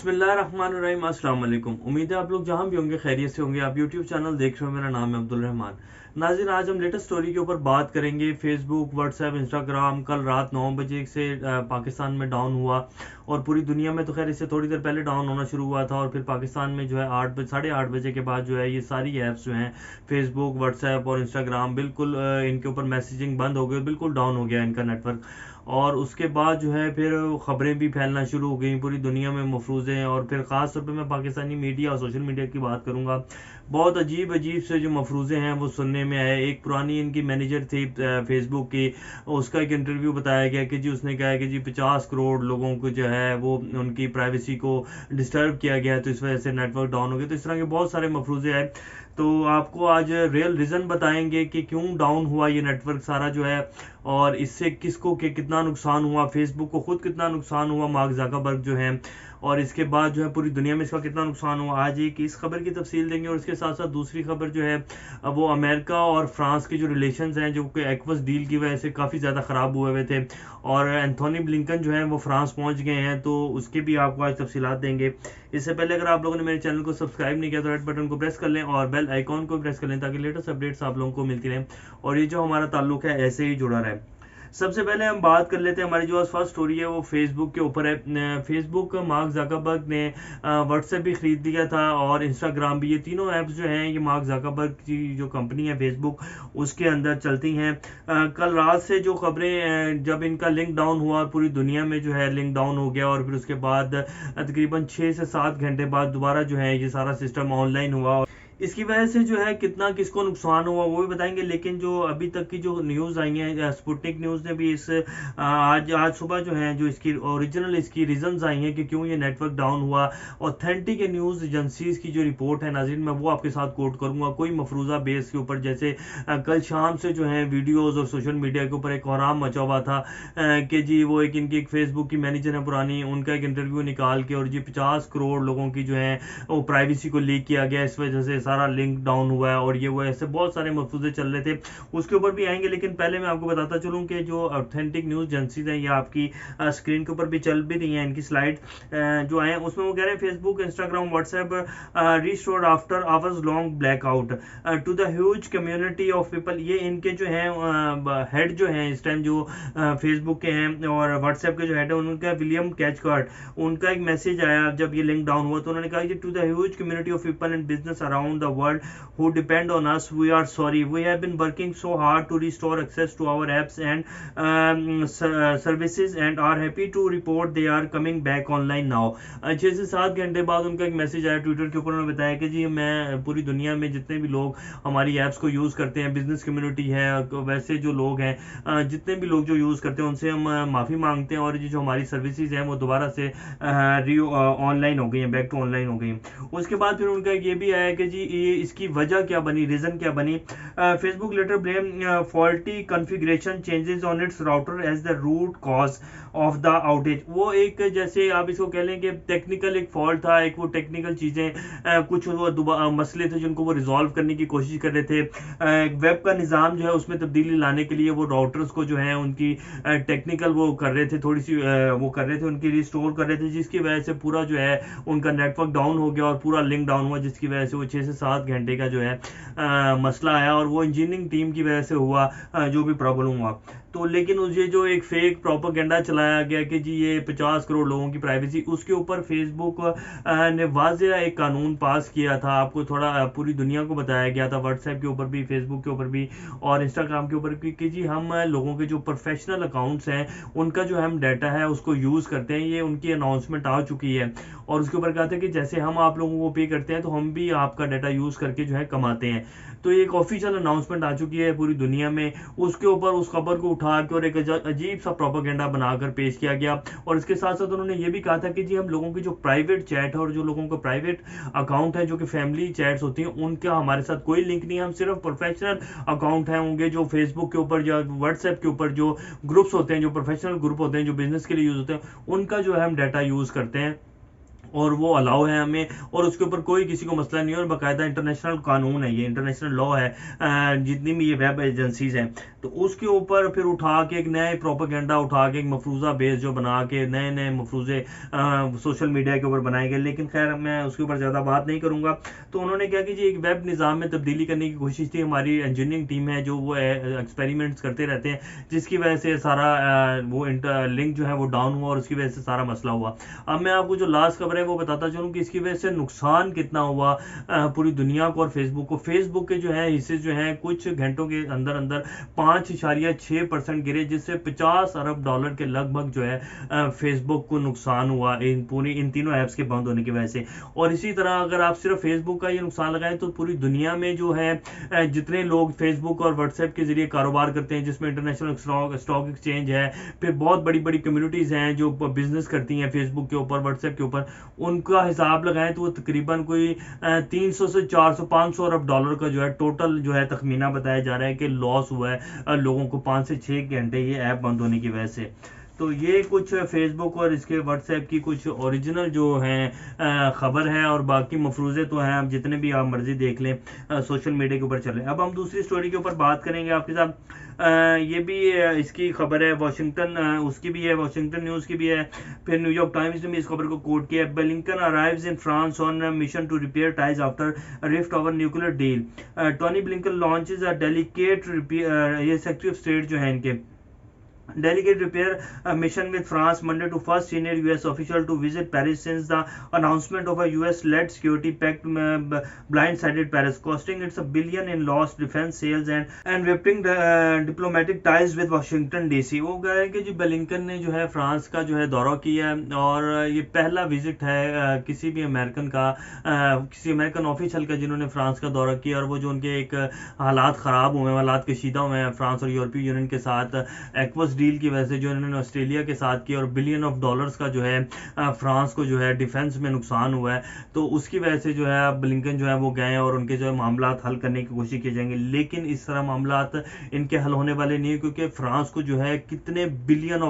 बिस्मिल्लाहिर्रहमानिर्रहीम, अस्सलाम वालेकुम। उम्मीद है आप लोग जहां भी होंगे खैरियत से होंगे। आप यूट्यूब चैनल देख रहे हो, मेरा नाम है अब्दुल रहमान। नाज़रीन, आज हम लेटेस्ट स्टोरी के ऊपर बात करेंगे। फेसबुक, व्हाट्सएप, इंस्टाग्राम कल रात 9 बजे से पाकिस्तान में डाउन हुआ और पूरी दुनिया में तो खैर इससे थोड़ी देर पहले डाउन होना शुरू हुआ था और फिर पाकिस्तान में जो है 8 बजे 8:30 बजे के बाद जो है ये सारी ऐप्स जो हैं फेसबुक, व्हाट्सएप और इंस्टाग्राम बिल्कुल इनके ऊपर मैसेजिंग बंद हो गई, बिल्कुल डाउन हो गया इनका नेटवर्क। और उसके बाद जो है फिर ख़बरें भी फैलना शुरू हो गई पूरी दुनिया में मफरूज़े। और फिर ख़ास तौर पे मैं पाकिस्तानी मीडिया और सोशल मीडिया की बात करूँगा। बहुत अजीब अजीब से जो मफरूज़े हैं वो सुनने में आए। एक पुरानी इनकी मैनेजर थी फेसबुक की, उसका एक इंटरव्यू बताया गया कि जी उसने कहा है कि जी 50 करोड़ लोगों को जो है वो उनकी प्राइवेसी को डिस्टर्ब किया गया है, तो इस वजह से नेटवर्क डाउन हो गया। तो इस तरह के बहुत सारे मफरूज़े आए। तो आपको आज रियल रीज़न बताएंगे कि क्यों डाउन हुआ ये नेटवर्क सारा जो है, और इससे किसको कितना नुकसान हुआ, फेसबुक को खुद कितना नुकसान हुआ, मार्क ज़करबर्ग जो है, और इसके बाद जो है पूरी दुनिया में इसका कितना नुकसान हुआ। आज एक इस खबर की तफसील देंगे और इसके साथ साथ दूसरी खबर जो है वो अमेरिका और फ्रांस के जो रिलेशंस हैं जो कि एक्वस डील की वजह से काफ़ी ज़्यादा ख़राब हुए हुए थे, और एंथोनी ब्लिंकन जो है वो फ्रांस पहुंच गए हैं, तो उसके भी आपको आज तफसीलात देंगे। इससे पहले अगर आप लोगों ने मेरे चैनल को सब्सक्राइब नहीं किया तो रेड बटन को प्रेस कर लें और बेल आइकॉन को प्रेस कर लें ताकि लेटेस्ट अपडेट्स आप लोगों को मिलती रहें और ये जो हमारा ताल्लुक है ऐसे ही जुड़ा रहे। सबसे पहले हम बात कर लेते हैं, हमारी जो आज फर्स्ट स्टोरी है वो फेसबुक के ऊपर है। फेसबुक मार्क ज़करबर्ग ने व्हाट्सएप भी खरीद लिया था और इंस्टाग्राम भी। ये तीनों ऐप्स जो हैं ये मार्क ज़करबर्ग की जो कंपनी है फेसबुक उसके अंदर चलती हैं। कल रात से जो खबरें जब इनका लिंक डाउन हुआ पूरी दुनिया में जो है लिंक डाउन हो गया और फिर उसके बाद तकरीबन 6 से 7 घंटे बाद दोबारा जो है ये सारा सिस्टम ऑनलाइन हुआ। इसकी वजह से जो है कितना किसको नुकसान हुआ वो भी बताएंगे। लेकिन जो अभी तक की जो न्यूज़ आई है, स्पुतनिक न्यूज़ ने भी इस आज सुबह जो है जो इसकी ओरिजिनल इसकी रीजंस आई हैं कि क्यों ये नेटवर्क डाउन हुआ, ऑथेंटिक न्यूज़ एजेंसीज की जो रिपोर्ट है नाज़रीन मैं वो आपके साथ कोट करूंगा, कोई मफरूज़ा बेस के ऊपर। जैसे कल शाम से जो है वीडियोज़ और सोशल मीडिया के ऊपर एक कोहराम मचा हुआ था कि जी वो एक इनकी एक फेसबुक की मैनेजर है पुरानी, उनका एक इंटरव्यू निकाल के और जी 50 करोड़ लोगों की जो है वो प्राइवेसी को लीक किया गया, इस वजह से सारा लिंक डाउन हुआ है और ये वो ऐसे बहुत सारे मफसूदे चल रहे थे, उसके ऊपर भी आएंगे। लेकिन पहले मैं आपको बताता चलूं कि जो ऑथेंटिक न्यूज़ एजेंसीज हैं ये आपकी स्क्रीन के ऊपर भी चल भी रही हैं, इनकी स्लाइड जो आए हैं उसमें वो कह रहे हैं Facebook, Instagram, WhatsApp restored after hours long blackout to the huge community of people. ये इनके जो हैं हेड जो हैं इस टाइम जो फेसबुक के हैं और व्हाट्सएप के जो हेड है उनका विलियम कैचकार्ड, उनका एक मैसेज आया जब ये लिंक डाउन हुआ तो उन्होंने कहा कि to the huge community of people and business around the world who depend on us, we are sorry. We have been working so hard to restore access to our apps and services and are happy to report they are coming back online now. 6 से 7 घंटे बाद उनका एक message आया Twitter के ऊपर, उन्होंने बताया कि जी मैं पूरी दुनिया में जितने भी लोग हमारी ऐप्स को यूज़ करते हैं, बिजनेस कम्युनिटी है, वैसे जो लोग हैं जितने भी लोग जो यूज़ करते हैं उनसे हम माफ़ी मांगते हैं और ये जो हमारी सर्विसेज हैं वो दोबारा से ऑनलाइन हो गई हैं, बैक टू ऑनलाइन हो गई हैं। उसके बाद फिर उनका ये भी आया कि जी ये इसकी वजह क्या बनी, रीज़न क्या बनी। Facebook later blame faulty configuration changes on its router as the root cause of the outage. वो एक जैसे आप इसको कह लें कि टेक्निकल एक फॉल्ट था, एक वो टेक्निकल चीज़ें कुछ वो मसले थे जिनको वो रिजॉल्व करने की कोशिश कर रहे थे। वेब का निज़ाम जो है उसमें तब्दीली लाने के लिए वो राउटर्स को जो है उनकी टेक्निकल वो कर रहे थे, थोड़ी सी वो कर रहे थे, उनकी रिस्टोर कर रहे थे, जिसकी वजह से पूरा जो है उनका नेटवर्क डाउन हो गया और पूरा लिंक डाउन हुआ, जिसकी वजह से वो 6 से 7 घंटे का जो है मसला आया और वो इंजीनियरिंग टीम की वजह से हुआ जो भी प्रॉब्लम हुआ। तो लेकिन ये जो एक फेक प्रोपेगेंडा चलाया गया कि जी ये 50 करोड़ लोगों की प्राइवेसी, उसके ऊपर फेसबुक ने वाज़ेह एक कानून पास किया था। आपको थोड़ा पूरी दुनिया को बताया गया था, व्हाट्सएप के ऊपर भी, फेसबुक के ऊपर भी और इंस्टाग्राम के ऊपर भी, कि जी हम लोगों के जो प्रोफेशनल अकाउंट्स हैं उनका जो हम डाटा है उसको यूज़ करते हैं। ये उनकी अनाउंसमेंट आ चुकी है और उसके ऊपर कहा था कि जैसे हम आप लोगों को पे करते हैं तो हम भी आपका डाटा यूज़ करके जो है कमाते हैं। तो एक ऑफिशियल अनाउंसमेंट आ चुकी है पूरी दुनिया में, उसके ऊपर उस खबर को उठा के और एक अजीब सा प्रोपेगेंडा बनाकर पेश किया गया। और इसके साथ साथ उन्होंने ये भी कहा था कि जी हम लोगों की जो प्राइवेट चैट है और जो लोगों का प्राइवेट अकाउंट है जो कि फैमिली चैट्स होती हैं उनका हमारे साथ कोई लिंक नहीं है, हम सिर्फ प्रोफेशनल अकाउंट हैं होंगे जो फेसबुक के ऊपर या व्हाट्सएप के ऊपर जो ग्रुप्स होते हैं, जो प्रोफेशनल ग्रुप होते हैं जो बिजनेस के लिए यूज़ होते हैं, उनका जो है हम डाटा यूज़ करते हैं। और वो अलाउ है हमें, और उसके ऊपर कोई किसी को मसला नहीं है, और बाकायदा इंटरनेशनल कानून है, ये इंटरनेशनल लॉ है। जितनी भी ये वेब एजेंसीज हैं, तो उसके ऊपर फिर उठा के एक नए प्रोपेगेंडा उठा के एक मफरूज़ा बेस जो बना के नए नए मफरूज़े सोशल मीडिया के ऊपर बनाए गए। लेकिन खैर मैं उसके ऊपर ज़्यादा बात नहीं करूँगा। तो उन्होंने क्या कि जी एक वेब निज़ाम में तब्दीली करने की कोशिश थी। हमारी इंजीनियरिंग टीम है जो वो एक्सपेरिमेंट्स करते रहते हैं, जिसकी वजह से सारा वो लिंक जो है वो डाउन हुआ, और उसकी वजह से सारा मसला हुआ। अब मैं आपको जो लास्ट खबर है वो बताता चलूँ कि इसकी वजह से नुकसान कितना हुआ पूरी दुनिया को और फेसबुक को। फेसबुक के जो है हिस्से जो है कुछ घंटों के अंदर अंदर 5.6% गिरे, जिससे 50 अरब डॉलर के लगभग जो है फेसबुक को नुकसान हुआ इन तीनों ऐप्स के बंद होने की वजह से। और इसी तरह अगर आप सिर्फ फेसबुक का ये नुकसान लगाएं तो पूरी दुनिया में जो है जितने लोग फेसबुक और व्हाट्सएप के जरिए कारोबार करते हैं, जिसमें इंटरनेशनल स्टॉक एक्सचेंज है, फिर बहुत बड़ी बड़ी कम्युनिटीज़ हैं जो बिजनेस करती हैं फेसबुक के ऊपर व्हाट्सएप के ऊपर, उनका हिसाब लगाएं तो वो तकरीबन कोई 300 से 400 500 अरब डॉलर का जो है टोटल जो है तखमीना बताया जा रहा है कि लॉस हुआ है लोगों को 5 से 6 घंटे ये ऐप बंद होने की वजह से। तो ये कुछ फेसबुक और इसके व्हाट्सएप की कुछ ओरिजिनल जो हैं ख़बर है, और बाकी मफरूज़े तो हैं, अब जितने भी आप मर्जी देख लें सोशल मीडिया के ऊपर चल रहे हैं। अब हम दूसरी स्टोरी के ऊपर बात करेंगे आपके साथ। ये भी इसकी खबर है वाशिंगटन, उसकी भी है, वाशिंगटन न्यूज़ की भी है, फिर न्यूयॉर्क टाइम्स ने भी इस खबर को कोट किया है। Blinken arrives in France on mission to repair ties after rift over nuclear deal. Tony Blinken launches a delicate repair, ये सेक्रेटरी ऑफ स्टेट जो है इनके, delegate repair mission with France Monday to first senior US official to visit Paris since the announcement of a US-led security pact blindsided Paris, costing its $1 billion in lost defense sales and ripping diplomatic ties with Washington DC। वो कह रहे हैं कि जी Blinken ने जो है France का जो है दौरा किया है, और ये पहला विजिट है किसी भी अमेरिकन का, किसी अमेरिकन ऑफिशियल का जिन्होंने फ्रांस का दौरा किया, और वो जो उनके एक हालात ख़राब हुए हैं, हालात कशीदा हुए हैं फ्रांस और यूरोपीय यूनियन के साथ एक्वस डील की वजह से जो इन्होंने ऑस्ट्रेलिया के साथ किया, और $1 बिलियन का जो है फ्रांस को जो है डिफेंस में नुकसान हुआ है, तो उसकी वजह से जो है ब्लिंकन जो है वो गए और उनके जो है मामला हल करने की कोशिश की जाएंगे। लेकिन इस तरह मामला इनके हल होने वाले नहीं है, क्योंकि फ्रांस को जो है कितने $1 बिलियन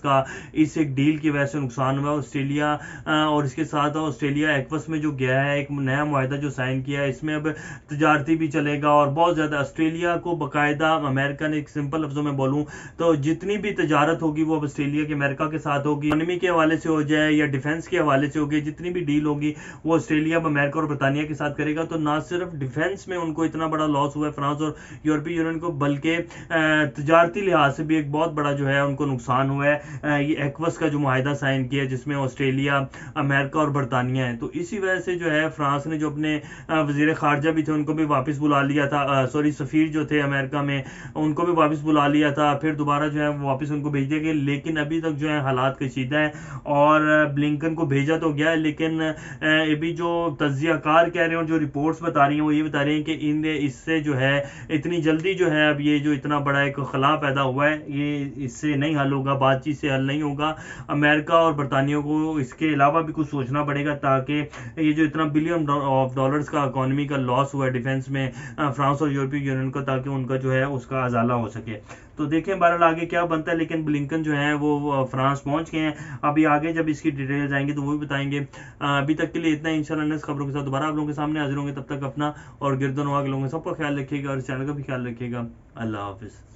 का इस एक डील की वजह से नुकसान हुआ। ऑस्ट्रेलिया और इसके साथ ऑस्ट्रेलिया एक्वस में जो गया है, एक नया मुआहदा जो साइन किया है, इसमें अब तजारती भी चलेगा, और बहुत ज़्यादा ऑस्ट्रेलिया को बाकायदा अमेरिका ने, एक सिंपल लफ्ज़ों में बोलूँ तो जितनी भी तजारत होगी वो अब ऑस्ट्रेलिया के अमेरिका के साथ होगी, इकोनॉमी के हवाले से हो जाए या डिफेंस के हवाले से होगी, जितनी भी डील होगी वो ऑस्ट्रेलिया अमेरिका और बरतानिया के साथ करेगा। तो ना सिर्फ डिफेंस में उनको इतना बड़ा लॉस हुआ है फ्रांस और यूरोपीय यूनियन को, बल्कि तजारती लिहाज से भी एक बहुत बड़ा जो है उनको नुकसान हुआ है। ये एक्वस का जो मुआहदा साइन किया जिसमें ऑस्ट्रेलिया, अमेरिका और बरतानिया है, तो इसी वजह से जो है फ्रांस ने जो अपने वजीर खारजा भी थे उनको भी वापस बुला लिया था, सॉरी सफ़ीर जो थे अमेरिका में उनको भी वापस बुला लिया था, फिर दोबारा जो है वापस उनको भेज दिया गया। लेकिन अभी तक जो है हालात कशीदा है, और ब्लिंकन को भेजा तो गया है, लेकिन अभी जो तज्जियाकार कह रहे हैं और जो रिपोर्ट्स बता रही हैं वो ये बता रहे हैं कि इससे जो है इतनी जल्दी जो है अब ये जो इतना बड़ा एक खला पैदा हुआ है ये इससे नहीं हल होगा, बातचीत से हल नहीं होगा। अमेरिका और बरतानिया को इसके अलावा भी कुछ सोचना पड़ेगा, ताकि ये जो इतना $1 बिलियन का इकोनॉमी का लॉस हुआ है डिफेंस में फ्रांस और यूरोपीय यूनियन को, ताकि उनका जो है उसका अजाला हो सके। तो देखें बहरहाल आगे क्या बनता है, लेकिन ब्लिंकन जो है वो फ्रांस पहुंच गए हैं। अभी आगे जब इसकी डिटेल्स आएंगी तो वो भी बताएंगे। अभी तक के लिए इतना ही, इंशाल्लाह नेक्स्ट खबरों के साथ दोबारा आप लोगों के सामने हाजिर होंगे। तब तक अपना और गिरदोनवा के लोगों का सबका ख्याल रखिएगा, और इस चैनल का भी ख्याल रखिएगा। अल्लाह हाफिज़।